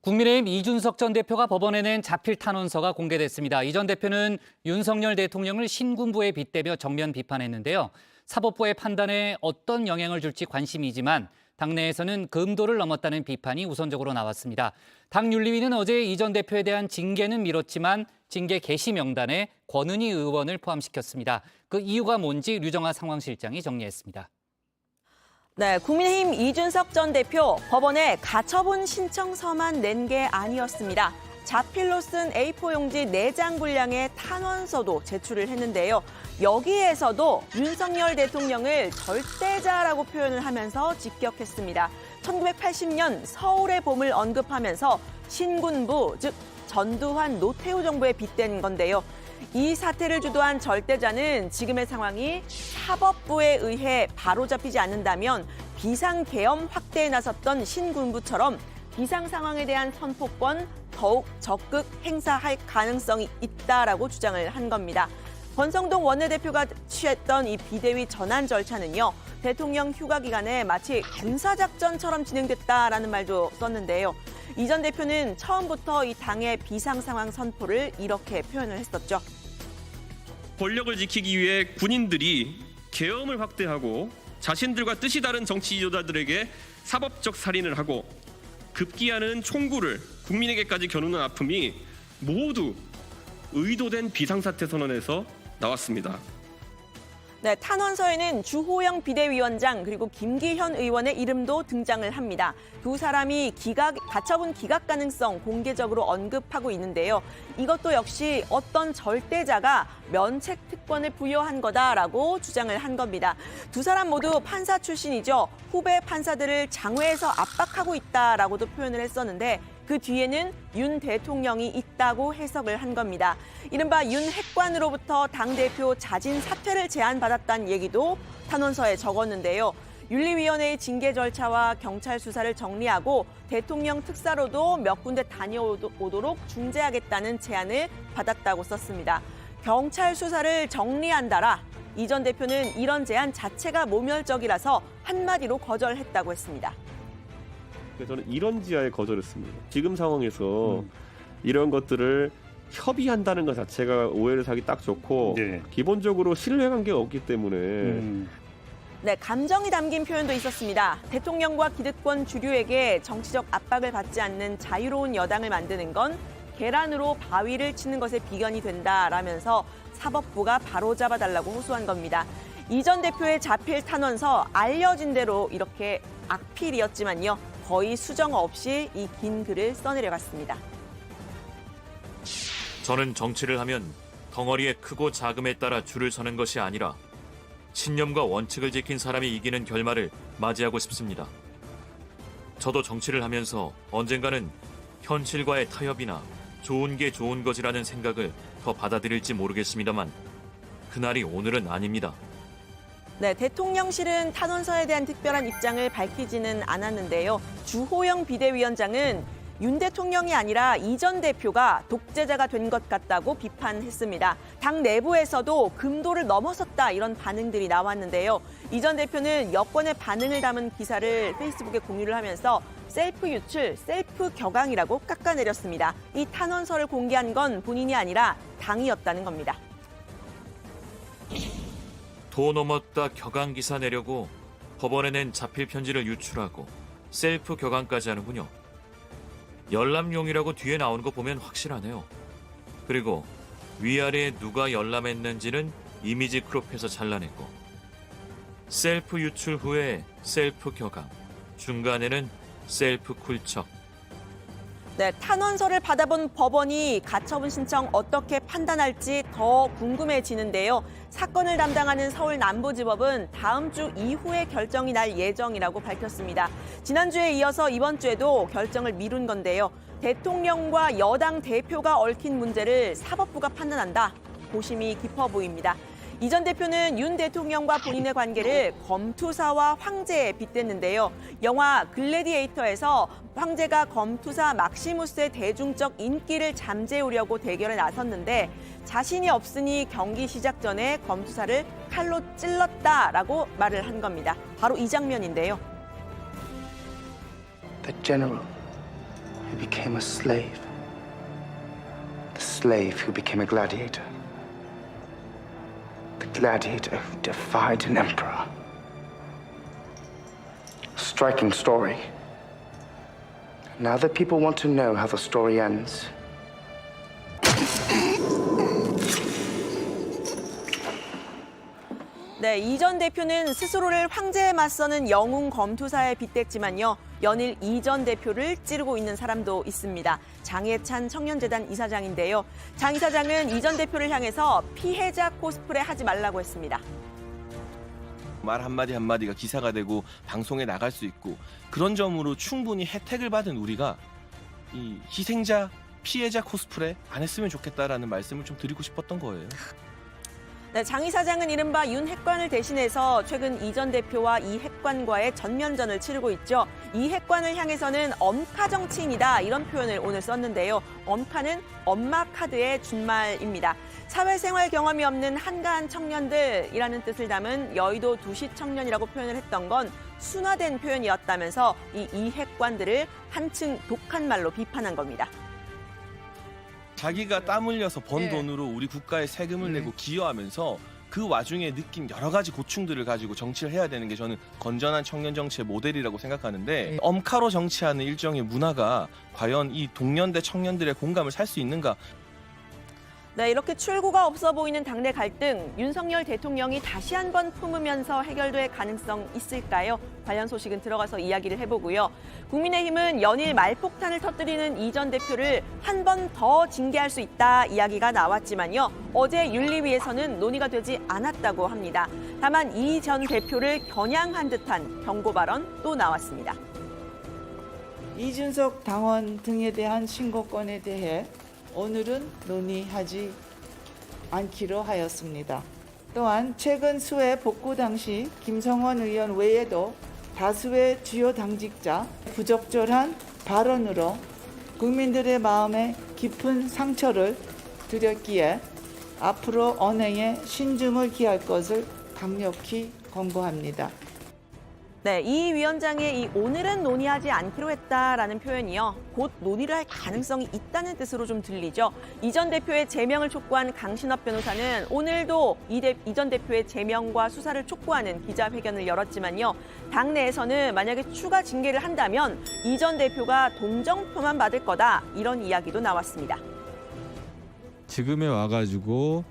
국민의힘 이준석 전 대표가 법원에 낸 자필 탄원서가 공개됐습니다. 이 전 대표는 윤석열 대통령을 신군부에 빗대며 정면 비판했는데요. 사법부의 판단에 어떤 영향을 줄지 관심이지만 당내에서는 금도를 넘었다는 비판이 우선적으로 나왔습니다. 당 윤리위는 어제 이 전 대표에 대한 징계는 미뤘지만 징계 개시 명단에 권은희 의원을 포함시켰습니다. 그 이유가 뭔지 류정아 상황실장이 정리했습니다. 네, 국민의힘 이준석 전 대표 법원에 가처분 신청서만 낸 게 아니었습니다. 자필로 쓴 A4 용지 4장 분량의 탄원서도 제출을 했는데요. 여기에서도 윤석열 대통령을 절대자라고 표현을 하면서 직격했습니다. 1980년 서울의 봄을 언급하면서 신군부, 즉 전두환, 노태우 정부에 빗댄 건데요. 이 사태를 주도한 절대자는 지금의 상황이 사법부에 의해 바로잡히지 않는다면 비상계엄 확대에 나섰던 신군부처럼 비상 상황에 대한 선포권 더욱 적극 행사할 가능성이 있다라고 주장을 한 겁니다. 권성동 원내대표가 취했던 이 비대위 전환 절차는요. 대통령 휴가 기간에 마치 군사작전처럼 진행됐다라는 말도 썼는데요. 이 전 대표는 처음부터 이 당의 비상상황 선포를 이렇게 표현을 했었죠. 권력을 지키기 위해 군인들이 계엄을 확대하고 자신들과 뜻이 다른 정치 지도자들에게 사법적 살인을 하고 급기야는 총구를 국민에게까지 겨누는 아픔이 모두 의도된 비상사태 선언에서 나왔습니다. 네, 탄원서에는 주호영 비대위원장 그리고 김기현 의원의 이름도 등장을 합니다. 두 사람이 가처분 기각 가능성 공개적으로 언급하고 있는데요. 이것도 역시 어떤 절대자가 면책 특권을 부여한 거다라고 주장을 한 겁니다. 두 사람 모두 판사 출신이죠. 후배 판사들을 장외에서 압박하고 있다라고도 표현을 했었는데 그 뒤에는 윤 대통령이 있다고 해석을 한 겁니다. 이른바 윤 핵관으로부터 당대표 자진 사퇴를 제안받았다는 얘기도 탄원서에 적었는데요. 윤리위원회의 징계 절차와 경찰 수사를 정리하고 대통령 특사로도 몇 군데 다녀오도록 중재하겠다는 제안을 받았다고 썼습니다. 경찰 수사를 정리한다라. 이 전 대표는 이런 제안 자체가 모멸적이라서 한마디로 거절했다고 했습니다. 저는 이런 지하에 거절했습니다. 지금 상황에서 이런 것들을 협의한다는 것 자체가 오해를 사기 딱 좋고 네. 기본적으로 신뢰관계가 없기 때문에 네, 감정이 담긴 표현도 있었습니다. 대통령과 기득권 주류에게 정치적 압박을 받지 않는 자유로운 여당을 만드는 건 계란으로 바위를 치는 것에 비견이 된다라면서 사법부가 바로잡아달라고 호소한 겁니다. 이 전 대표의 자필 탄원서 알려진 대로 이렇게 악필이었지만요. 거의 수정 없이 이 긴 글을 써내려갔습니다. 저는 정치를 하면 덩어리의 크고 작음에 따라 줄을 서는 것이 아니라 신념과 원칙을 지킨 사람이 이기는 결말을 맞이하고 싶습니다. 저도 정치를 하면서 언젠가는 현실과의 타협이나 좋은 게 좋은 것이라는 생각을 더 받아들일지 모르겠습니다만 그날이 오늘은 아닙니다. 네, 대통령실은 탄원서에 대한 특별한 입장을 밝히지는 않았는데요. 주호영 비대위원장은 윤 대통령이 아니라 이 전 대표가 독재자가 된 것 같다고 비판했습니다. 당 내부에서도 금도를 넘어섰다 이런 반응들이 나왔는데요. 이 전 대표는 여권의 반응을 담은 기사를 페이스북에 공유를 하면서 셀프 유출, 셀프 격앙이라고 깎아내렸습니다. 이 탄원서를 공개한 건 본인이 아니라 당이었다는 겁니다. 도 넘었다 격앙 기사 내려고 법원에 낸 자필 편지를 유출하고 셀프 격앙까지 하는군요. 열람용이라고 뒤에 나오는 거 보면 확실하네요. 그리고 위아래에 누가 열람했는지는 이미지 크롭해서 잘라냈고 셀프 유출 후에 셀프 격앙, 중간에는 셀프 쿨척. 네, 탄원서를 받아본 법원이 가처분 신청 어떻게 판단할지 더 궁금해지는데요. 사건을 담당하는 서울 남부지법은 다음 주 이후에 결정이 날 예정이라고 밝혔습니다. 지난주에 이어서 이번 주에도 결정을 미룬 건데요. 대통령과 여당 대표가 얽힌 문제를 사법부가 판단한다. 고심이 깊어 보입니다. 이 전 대표는 윤 대통령과 본인의 관계를 검투사와 황제에 빗댔는데요. 영화 글래디에이터에서 황제가 검투사 막시무스의 대중적 인기를 잠재우려고 대결에 나섰는데 자신이 없으니 경기 시작 전에 검투사를 칼로 찔렀다라고 말을 한 겁니다. 바로 이 장면인데요. The general became a slave. The slave who became a gladiator. The gladiator who defied an emperor. Striking story. Now that people want to know how the story ends. 네, 이 전 대표는 스스로를 황제에 맞서는 영웅 검투사에 빗댔지만요. 연일 이 전 대표를 찌르고 있는 사람도 있습니다. 장해찬 청년재단 이사장인데요. 장 이사장은 이 전 대표를 향해서 피해자 코스프레 하지 말라고 했습니다. 말 한마디 한마디가 기사가 되고 방송에 나갈 수 있고 그런 점으로 충분히 혜택을 받은 우리가 이 희생자, 피해자 코스프레 안 했으면 좋겠다라는 말씀을 좀 드리고 싶었던 거예요. 네, 장 이사장은 이른바 윤 핵관을 대신해서 최근 이 전 대표와 이 핵관과의 전면전을 치르고 있죠. 이 핵관을 향해서는 엄카 정치인이다 이런 표현을 오늘 썼는데요. 엄카는 엄마 카드의 준말입니다. 사회생활 경험이 없는 한가한 청년들이라는 뜻을 담은 여의도 두시 청년이라고 표현을 했던 건 순화된 표현이었다면서 이 핵관들을 한층 독한 말로 비판한 겁니다. 자기가 땀 흘려서 번 네. 돈으로 우리 국가에 세금을 내고 기여하면서 그 와중에 느낀 여러 가지 고충들을 가지고 정치를 해야 되는 게 저는 건전한 청년 정치의 모델이라고 생각하는데 엄카로 정치하는 일종의 문화가 과연 이 동년대 청년들의 공감을 살 수 있는가? 네, 이렇게 출구가 없어 보이는 당내 갈등, 윤석열 대통령이 다시 한번 품으면서 해결될 가능성 있을까요? 관련 소식은 들어가서 이야기를 해보고요. 국민의힘은 연일 말폭탄을 터뜨리는 이 전 대표를 한 번 더 징계할 수 있다 이야기가 나왔지만요. 어제 윤리위에서는 논의가 되지 않았다고 합니다. 다만 이 전 대표를 겨냥한 듯한 경고 발언 또 나왔습니다. 이준석 당원 등에 대한 신고권에 대해 오늘은 논의하지 않기로 하였습니다. 또한 최근 수해 복구 당시 김성원 의원 외에도 다수의 주요 당직자 부적절한 발언으로 국민들의 마음에 깊은 상처를 드렸기에 앞으로 언행에 신중을 기할 것을 강력히 권고합니다. 네, 이 위원장의 이 오늘은 논의하지 않기로 했다라는 표현이요. 곧 논의를 할 가능성이 있다는 뜻으로 좀 들리죠. 이 전 대표의 제명을 촉구한 강신업 변호사는 오늘도 이 전 대표의 제명과 수사를 촉구하는 기자회견을 열었지만요. 당내에서는 만약에 추가 징계를 한다면 이 전 대표가 동정표만 받을 거다 이런 이야기도 나왔습니다. 지금에 와가지고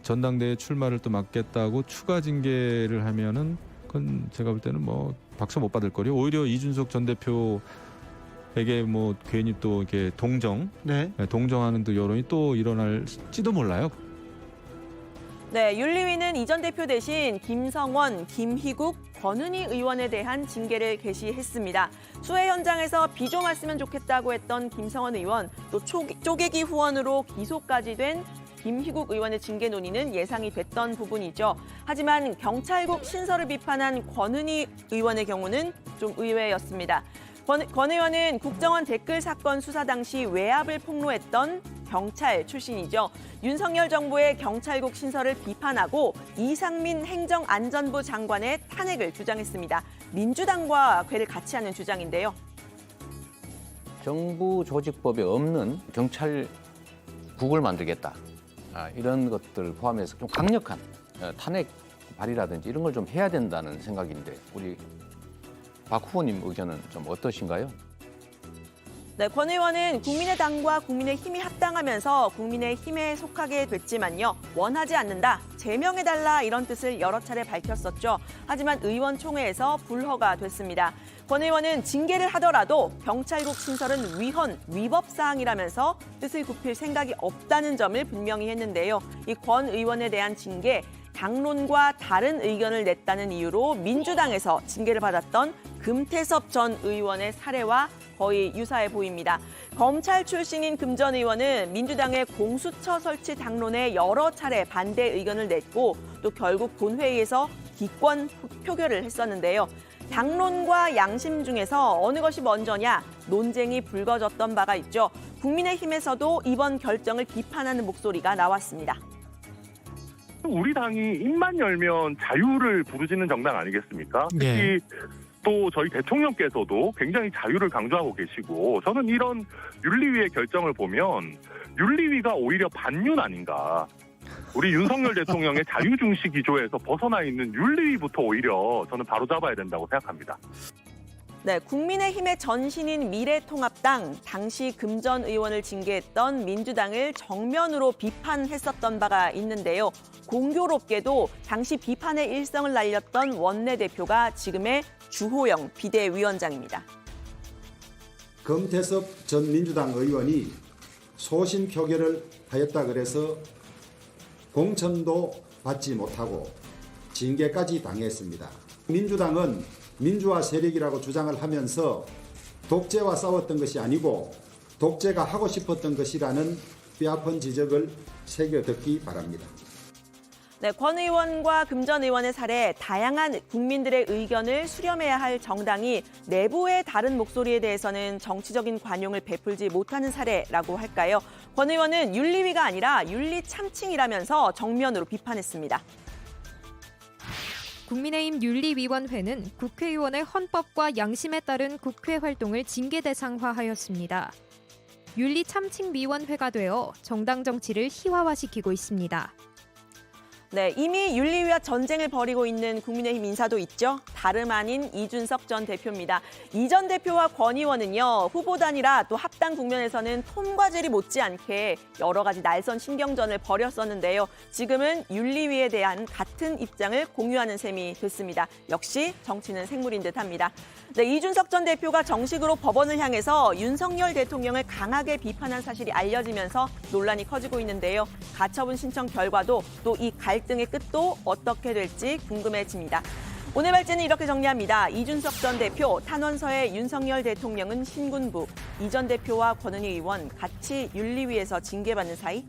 전당대회 출마를 또 막겠다고 추가 징계를 하면은 그건 제가 볼 때는 뭐 박수 못 받을 거리요. 오히려 이준석 전 대표에게 뭐 괜히 또 이렇게 동정하는 또 여론이 또 일어날지도 몰라요. 네, 윤리위는 이 전 대표 대신 김성원, 김희국, 권은희 의원에 대한 징계를 개시했습니다. 수해 현장에서 비 좀 왔으면 좋겠다고 했던 김성원 의원, 또 쪼개기 후원으로 기소까지 된 김희국 의원의 징계 논의는 예상이 됐던 부분이죠. 하지만 경찰국 신설을 비판한 권은희 의원의 경우는 좀 의외였습니다. 권 의원은 국정원 댓글 사건 수사 당시 외압을 폭로했던 경찰 출신이죠. 윤석열 정부의 경찰국 신설을 비판하고 이상민 행정안전부 장관의 탄핵을 주장했습니다. 민주당과 궤를 같이 하는 주장인데요. 정부 조직법에 없는 경찰국을 만들겠다. 이런 것들 포함해서 좀 강력한 탄핵 발의라든지 이런 걸 좀 해야 된다는 생각인데 우리 박 후보님 의견은 좀 어떠신가요? 네, 권 의원은 국민의당과 국민의힘이 합당하면서 국민의힘에 속하게 됐지만요. 원하지 않는다, 제명해달라 이런 뜻을 여러 차례 밝혔었죠. 하지만 의원총회에서 불허가 됐습니다. 권 의원은 징계를 하더라도 경찰국 신설은 위법 사항이라면서 뜻을 굽힐 생각이 없다는 점을 분명히 했는데요. 이 권 의원에 대한 징계, 당론과 다른 의견을 냈다는 이유로 민주당에서 징계를 받았던 금태섭 전 의원의 사례와 거의 유사해 보입니다. 검찰 출신인 금 전 의원은 민주당의 공수처 설치 당론에 여러 차례 반대 의견을 냈고 또 결국 본회의에서 기권 표결을 했었는데요. 당론과 양심 중에서 어느 것이 먼저냐 논쟁이 불거졌던 바가 있죠. 국민의힘에서도 이번 결정을 비판하는 목소리가 나왔습니다. 우리 당이 입만 열면 자유를 부르짖는 정당 아니겠습니까? 특히 또 저희 대통령께서도 굉장히 자유를 강조하고 계시고 저는 이런 윤리위의 결정을 보면 윤리위가 오히려 반윤 아닌가. 우리 윤석열 대통령의 자유중시 기조에서 벗어나 있는 윤리위부터 오히려 저는 바로잡아야 된다고 생각합니다. 네, 국민의힘의 전신인 미래통합당, 당시 금전 의원을 징계했던 민주당을 정면으로 비판했었던 바가 있는데요. 공교롭게도 당시 비판의 일성을 날렸던 원내대표가 지금의 주호영 비대위원장입니다. 금태섭 전 민주당 의원이 소신 표결을 하였다 그래서 공천도 받지 못하고 징계까지 당했습니다. 민주당은 민주화 세력이라고 주장을 하면서 독재와 싸웠던 것이 아니고 독재가 하고 싶었던 것이라는 뼈아픈 지적을 새겨듣기 바랍니다. 네, 권 의원과 금 전 의원의 사례, 다양한 국민들의 의견을 수렴해야 할 정당이 내부의 다른 목소리에 대해서는 정치적인 관용을 베풀지 못하는 사례라고 할까요? 권 의원은 윤리위가 아니라 윤리참칭이라면서 정면으로 비판했습니다. 국민의힘 윤리위원회는 국회의원의 헌법과 양심에 따른 국회 활동을 징계 대상화하였습니다. 윤리참칭위원회가 되어 정당 정치를 희화화시키고 있습니다. 네, 이미 윤리위와 전쟁을 벌이고 있는 국민의힘 인사도 있죠. 다름 아닌 이준석 전 대표입니다. 이 전 대표와 권 의원은요, 후보 단일화 또 합당 국면에서는 톰과 제리 못지않게 여러 가지 날선 신경전을 벌였었는데요. 지금은 윤리위에 대한 같은 입장을 공유하는 셈이 됐습니다. 역시 정치는 생물인 듯합니다. 네, 이준석 전 대표가 정식으로 법원을 향해서 윤석열 대통령을 강하게 비판한 사실이 알려지면서 논란이 커지고 있는데요. 가처분 신청 결과도 또 이 갈등의 끝도 어떻게 될지 궁금해집니다. 오늘 발제는 이렇게 정리합니다. 이준석 전 대표, 탄원서에 윤석열 대통령은 신군부, 이 전 대표와 권은희 의원 같이 윤리위에서 징계받는 사이